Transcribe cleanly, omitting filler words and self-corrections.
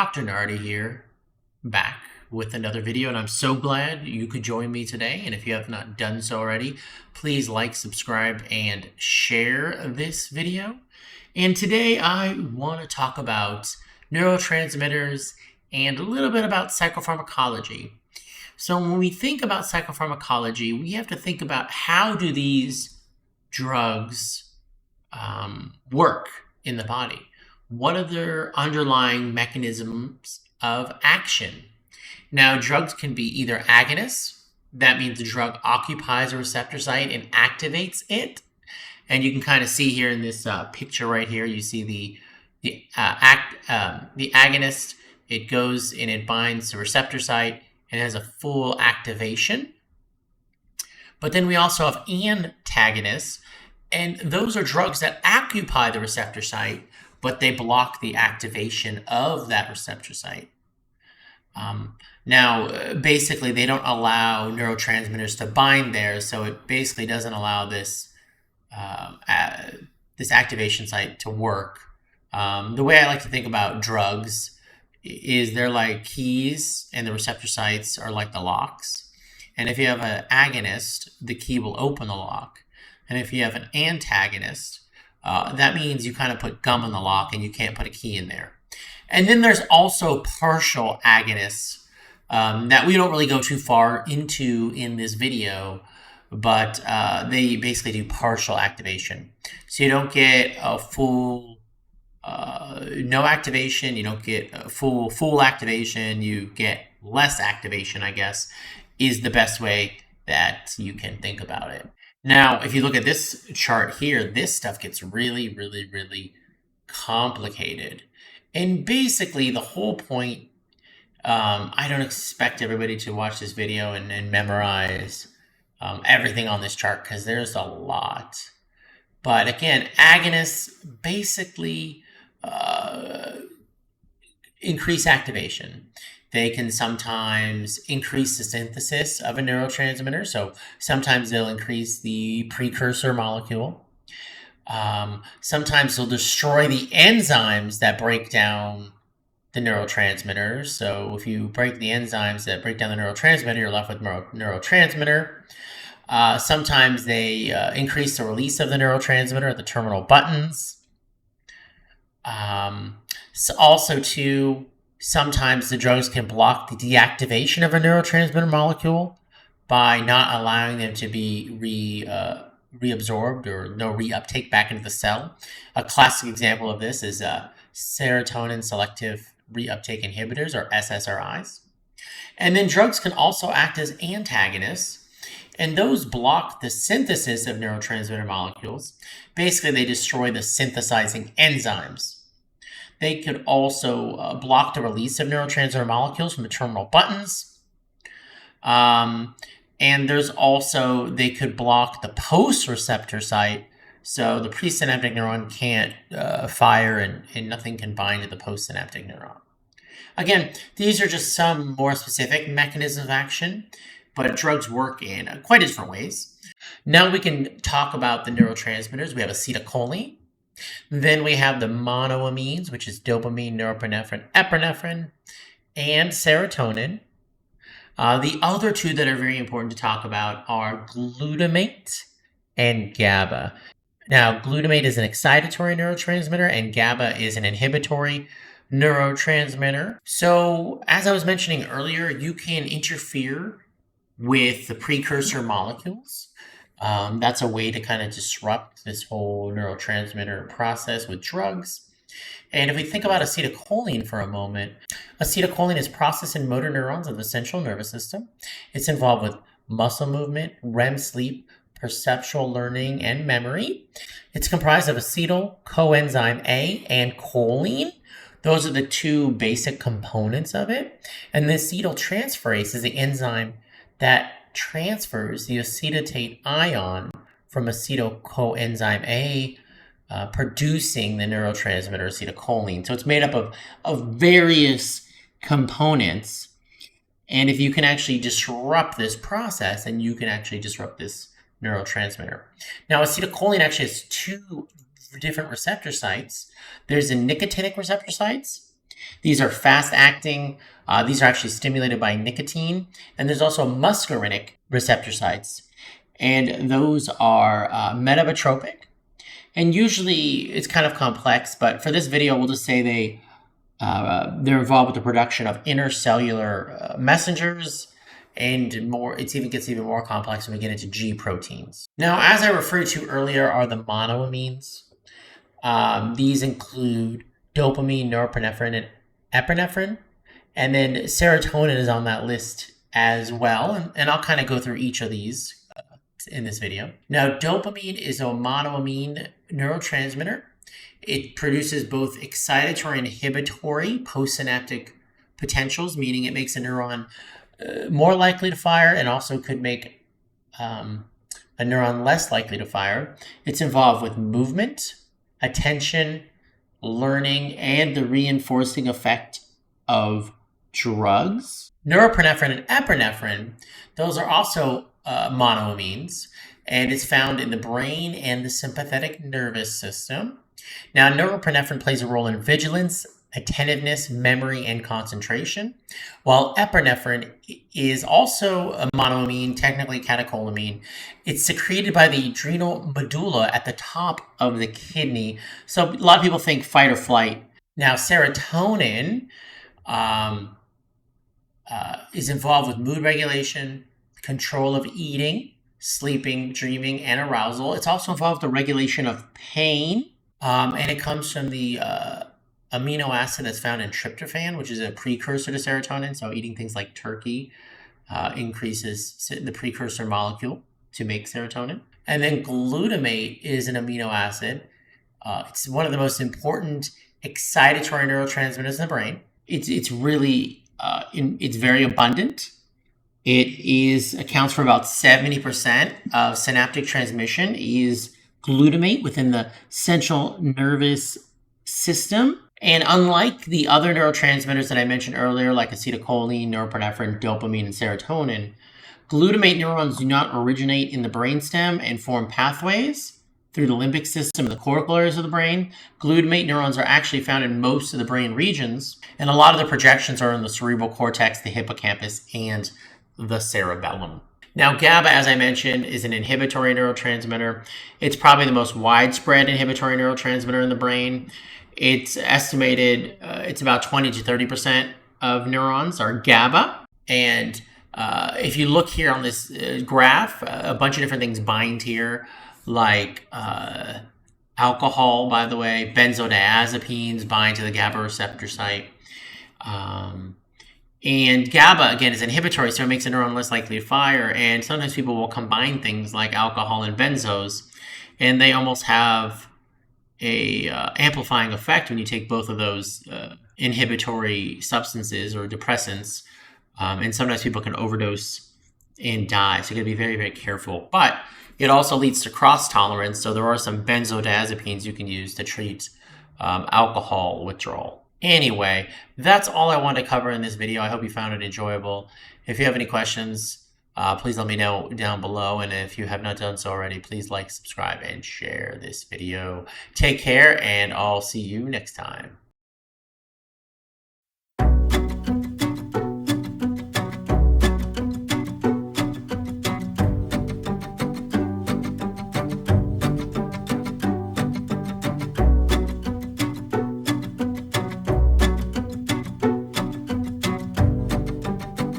Dr. Nardi here, back with another video, and I'm so glad you could join me today. And if you have not done so already, please like, subscribe, and share this video. And today I want to talk about neurotransmitters and a little bit about psychopharmacology. So when we think about psychopharmacology, we have to think about how do these drugs work in the body? What are their underlying mechanisms of action? Now, drugs can be either agonists. That means the drug occupies a receptor site and activates it. And you can kind of see here in this picture right here, you see the agonist. It goes and it binds the receptor site and has a full activation. But then we also have antagonists, and those are drugs that occupy the receptor site, but they block the activation of that receptor site. Now, basically, they don't allow neurotransmitters to bind there, so it basically doesn't allow this this activation site to work. The way I like to think about drugs is they're like keys, and the receptor sites are like the locks. And if you have an agonist, the key will open the lock. And if you have an antagonist, that means you kind of put gum in the lock and you can't put a key in there. And then there's also partial agonists that we don't really go too far into in this video, but they basically do partial activation. So you don't get a full no activation, you don't get a full activation, you get less activation, I guess, is the best way that you can think about it. Now, if you look at this chart here, this stuff gets really, really, really complicated. And basically, the whole point, I don't expect everybody to watch this video and memorize everything on this chart because there's a lot. But again, agonists basically increase activation. They can sometimes increase the synthesis of a neurotransmitter. So sometimes they'll increase the precursor molecule. Sometimes they'll destroy the enzymes that break down the neurotransmitters. So if you break the enzymes that break down the neurotransmitter, you're left with neurotransmitter. Sometimes they increase the release of the neurotransmitter at the terminal buttons. So also too, sometimes the drugs can block the deactivation of a neurotransmitter molecule by not allowing them to be reabsorbed or no reuptake back into the cell. A classic example of this is serotonin selective reuptake inhibitors, or SSRIs. And then drugs can also act as antagonists, and those block the synthesis of neurotransmitter molecules. Basically, they destroy the synthesizing enzymes. They could also block the release of neurotransmitter molecules from the terminal buttons. And there's also, they could block the post-receptor site, so the presynaptic neuron can't fire and nothing can bind to the postsynaptic neuron. Again, these are just some more specific mechanisms of action, but drugs work in quite different ways. Now we can talk about the neurotransmitters. We have acetylcholine. Then we have the monoamines, which is dopamine, norepinephrine, epinephrine, and serotonin. The other two that are very important to talk about are glutamate and GABA. Now, glutamate is an excitatory neurotransmitter, and GABA is an inhibitory neurotransmitter. So, as I was mentioning earlier, you can interfere with the precursor molecules. That's a way to kind of disrupt this whole neurotransmitter process with drugs. And if we think about acetylcholine for a moment, acetylcholine is processed in motor neurons of the central nervous system. It's involved with muscle movement, REM sleep, perceptual learning, and memory. It's comprised of acetyl, coenzyme A, and choline. Those are the two basic components of it. And the acetyltransferase is the enzyme that transfers the acetate ion from acetyl coenzyme A, producing the neurotransmitter acetylcholine. So it's made up of various components. And if you can actually disrupt this process, then you can actually disrupt this neurotransmitter. Now, acetylcholine actually has two different receptor sites. There's the nicotinic receptor sites These are fast-acting. These are actually stimulated by nicotine. And there's also muscarinic receptor sites. And those are metabotropic. And usually it's kind of complex, but for this video, we'll just say they're involved with the production of intercellular messengers, and more. It even gets even more complex when we get into G proteins. Now, as I referred to earlier, are the monoamines. These include dopamine, norepinephrine, and epinephrine, and then serotonin is on that list as well. And I'll kind of go through each of these in this video. Now, dopamine is a monoamine neurotransmitter. It produces both excitatory and inhibitory postsynaptic potentials, meaning it makes a neuron more likely to fire and also could make a neuron less likely to fire. It's involved with movement, attention, learning, and the reinforcing effect of drugs. Norepinephrine and epinephrine, those are also monoamines, and it's found in the brain and the sympathetic nervous system. Now, norepinephrine plays a role in vigilance, attentiveness, memory, and concentration, while epinephrine is also a monoamine, technically catecholamine. It's secreted by the adrenal medulla at the top of the kidney. So a lot of people think fight or flight. Now, serotonin is involved with mood regulation, control of eating, sleeping, dreaming, and arousal. It's also involved with the regulation of pain, and it comes from the amino acid that's found in tryptophan, which is a precursor to serotonin. So eating things like turkey increases the precursor molecule to make serotonin. And then glutamate is an amino acid. It's one of the most important excitatory neurotransmitters in the brain. It's really it's very abundant. It accounts for about 70% of synaptic transmission is glutamate within the central nervous system. And unlike the other neurotransmitters that I mentioned earlier, like acetylcholine, norepinephrine, dopamine, and serotonin, glutamate neurons do not originate in the brainstem and form pathways through the limbic system and the cortical areas of the brain. Glutamate neurons are actually found in most of the brain regions, and a lot of the projections are in the cerebral cortex, the hippocampus, and the cerebellum. Now, GABA, as I mentioned, is an inhibitory neurotransmitter. It's probably the most widespread inhibitory neurotransmitter in the brain. It's estimated it's about 20 to 30% of neurons are GABA. And if you look here on this graph, a bunch of different things bind here, like alcohol, by the way, benzodiazepines bind to the GABA receptor site. And GABA, again, is inhibitory, so it makes a neuron less likely to fire. And sometimes people will combine things like alcohol and benzos, and they almost have a amplifying effect when you take both of those inhibitory substances or depressants. And sometimes people can overdose and die, so you got to be very, very careful. But it also leads to cross-tolerance, so there are some benzodiazepines you can use to treat alcohol withdrawal. Anyway, that's all I wanted to cover in this video. I hope you found it enjoyable. If you have any questions, please let me know down below. And if you have not done so already, please like, subscribe, and share this video. Take care, and I'll see you next time.